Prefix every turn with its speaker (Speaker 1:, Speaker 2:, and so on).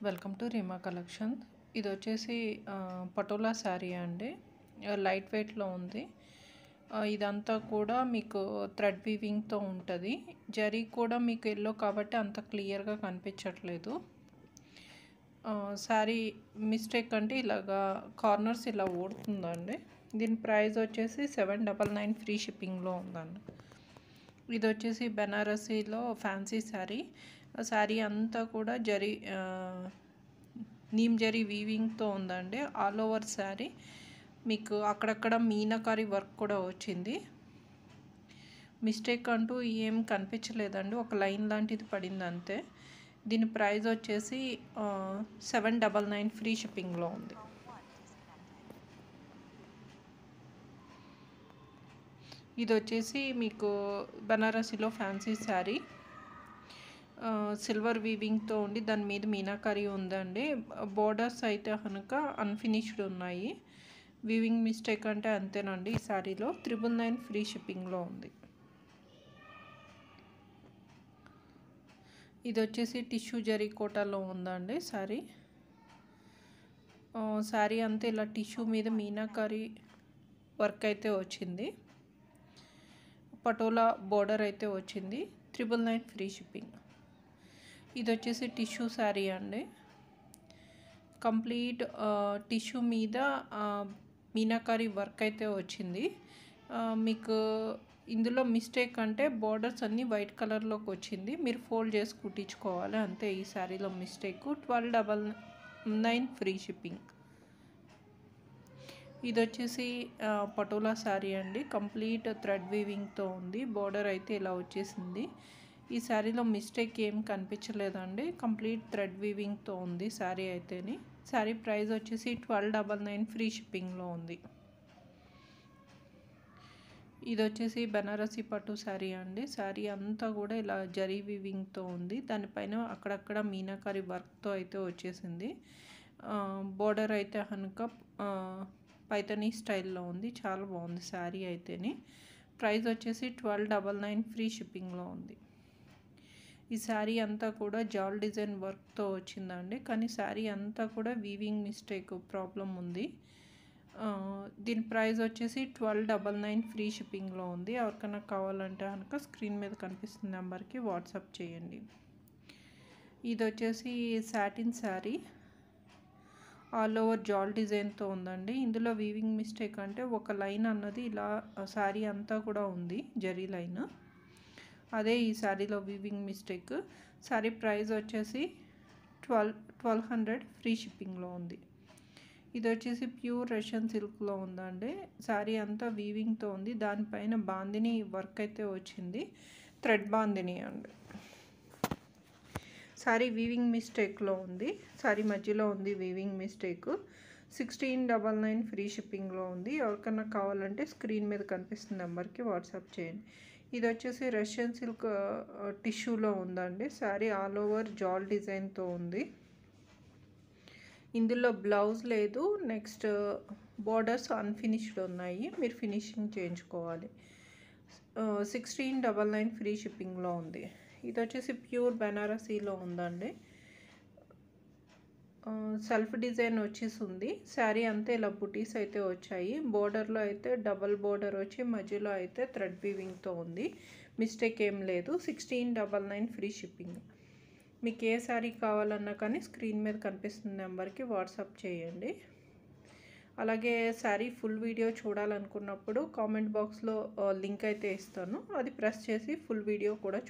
Speaker 1: Welcome to Reema collection. ఇది వచ్చేసి పటోలా శారీ అండి. లైట్ వెయిట్లో ఉంది. ఇదంతా కూడా మీకు థ్రెడ్ వీవింగ్తో ఉంటుంది. జరీ కూడా మీకు ఎల్లో కాబట్టి అంత క్లియర్గా కనిపించట్లేదు. శారీ మిస్టేక్ అంటే ఇలాగా కార్నర్స్ ఇలా ఊడుతుందండి. దీని ప్రైస్ వచ్చేసి 799 ఫ్రీ షిప్పింగ్లో ఉందండి. ఇది వచ్చేసి బెనారసీలో ఫ్యాన్సీ శారీ. శారీ అంతా కూడా నీమ్ జరీ వీవింగ్తో ఉందండి. ఆల్ ఓవర్ శారీ మీకు అక్కడక్కడ మీనాకారి వర్క్ కూడా వచ్చింది. మిస్టేక్ అంటూ ఏం కనిపించలేదండి, ఒక లైన్ లాంటిది పడింది అంతే. దీని ప్రైస్ వచ్చేసి 799 ఫ్రీ షిప్పింగ్లో ఉంది. ఇది వచ్చేసి మీకు బనారసీలో ఫ్యాన్సీ శారీ, సిల్వర్ వీవింగ్తో ఉండి దాని మీద మీనాకారి ఉందండి. బోర్డర్స్ అయితే కనుక అన్ఫినిష్డ్ ఉన్నాయి. వీవింగ్ మిస్టేక్ అంటే అంతేనండి. ఈ శారీలో 999 ఫ్రీ షిప్పింగ్లో ఉంది. ఇది వచ్చేసి టిష్యూ జరీ కోటాలో ఉందండి శారీ. శారీ అంతా ఇలా టిష్యూ మీద మీనాకారి వర్క్ అయితే వచ్చింది. పటోలా బోర్డర్ అయితే వచ్చింది. 999 ఫ్రీ షిప్పింగ్. ఇది వచ్చేసి టిష్యూ శారీ అండి. కంప్లీట్ టిష్యూ మీద మీనాకారి వర్క్ అయితే వచ్చింది. మీకు ఇందులో మిస్టేక్ అంటే బోర్డర్స్ అన్నీ వైట్ కలర్లోకి వచ్చింది. మీరు ఫోల్డ్ చేసి కుట్టించుకోవాలి అంతే. ఈ శారీలో మిస్టేక్. 1299 free shipping. ఇది వచ్చేసి పటోలా శారీ అండి. కంప్లీట్ థ్రెడ్ వీవింగ్తో ఉంది. బోర్డర్ అయితే ఇలా వచ్చేసింది. ఈ శారీలో మిస్టేక్ ఏం కనిపించలేదండి. కంప్లీట్ థ్రెడ్ వీవింగ్తో ఉంది శారీ అయితేని. శారీ ప్రైస్ వచ్చేసి 1299 ఫ్రీ షిప్పింగ్లో ఉంది. ఇది వచ్చేసి బనారసీ పట్టు శారీ అండి. శారీ అంతా కూడా ఇలా జరీ వీవింగ్తో ఉంది. దానిపైన అక్కడక్కడ మీనాకారి వర్క్తో అయితే వచ్చేసింది. బోర్డర్ అయితే కనుక పైతనీ స్టైల్లో ఉంది. చాలా బాగుంది శారీ అయితేని. ప్రైస్ వచ్చేసి 1299 ఫ్రీ షిప్పింగ్లో ఉంది. ఈ శారీ అంతా కూడా జాల్ డిజైన్ వర్క్తో వచ్చిందండి. కానీ శారీ అంతా కూడా వీవింగ్ మిస్టేక్ ప్రాబ్లం ఉంది. దీని ప్రైస్ వచ్చేసి 1299 ఫ్రీ షిప్పింగ్లో ఉంది. ఎవరికైనా కావాలంటే కనుక స్క్రీన్ మీద కనిపిస్తున్న నెంబర్కి వాట్సాప్ చేయండి. ఇది వచ్చేసి సాటిన్ శారీ. ఆల్ ఓవర్ జాల్ డిజైన్తో ఉందండి. ఇందులో వీవింగ్ మిస్టేక్ అంటే ఒక లైన్ అన్నది ఇలా శారీ అంతా కూడా ఉంది, జరీ లైన్. అదే ఈ శారీలో వీవింగ్ మిస్టేక్. శారీ ప్రైస్ వచ్చేసి 1200 ఫ్రీ షిప్పింగ్లో ఉంది. ఇది వచ్చేసి ప్యూర్ రష్యన్ సిల్క్లో ఉందండి. శారీ అంతా వీవింగ్తో ఉంది. దానిపైన బాందిని వర్క్ అయితే వచ్చింది. థ్రెడ్ బాందిని అండి. శారీ వీవింగ్ మిస్టేక్లో ఉంది. శారీ మధ్యలో ఉంది వీవింగ్ మిస్టేక్. 1699 ఫ్రీ షిప్పింగ్లో ఉంది. ఎవరికైనా కావాలంటే స్క్రీన్ మీద కనిపిస్తున్న నెంబర్కి వాట్సాప్ చేయండి. ఇది వచ్చేసి రష్యన్ సిల్క్ టిష్యూలో ఉందండి. శారీ ఆల్ ఓవర్ జాల్ డిజైన్తో ఉంది. ఇందులో బ్లౌజ్ లేదు. నెక్స్ట్ బోర్డర్స్ అన్ఫినిష్డ్ ఉన్నాయి. మీరు ఫినిషింగ్ చేయించుకోవాలి. 1699 ఫ్రీ షిప్పింగ్లో ఉంది. ఇది వచ్చేసి ప్యూర్ బెనారసీలో ఉందండి. సెల్ఫ్ డిజైన్ వచ్చేసి ఉంది. శారీ అంతా ఇలా బుటీస్ అయితే వచ్చాయి. బోర్డర్లో అయితే డబల్ బోర్డర్ వచ్చి మధ్యలో అయితే థ్రెడ్ వీవింగ్తో ఉంది. మిస్టేక్ ఏం లేదు. 1699 ఫ్రీ షిప్పింగ్. మీకు ఏ శారీ కావాలన్నా కానీ స్క్రీన్ మీద కనిపిస్తున్న నెంబర్కి వాట్సాప్ చేయండి. అలాగే శారీ ఫుల్ వీడియో చూడాలనుకున్నప్పుడు కామెంట్ బాక్స్లో లింక్ అయితే ఇస్తాను. అది ప్రెస్ చేసి ఫుల్ వీడియో కూడా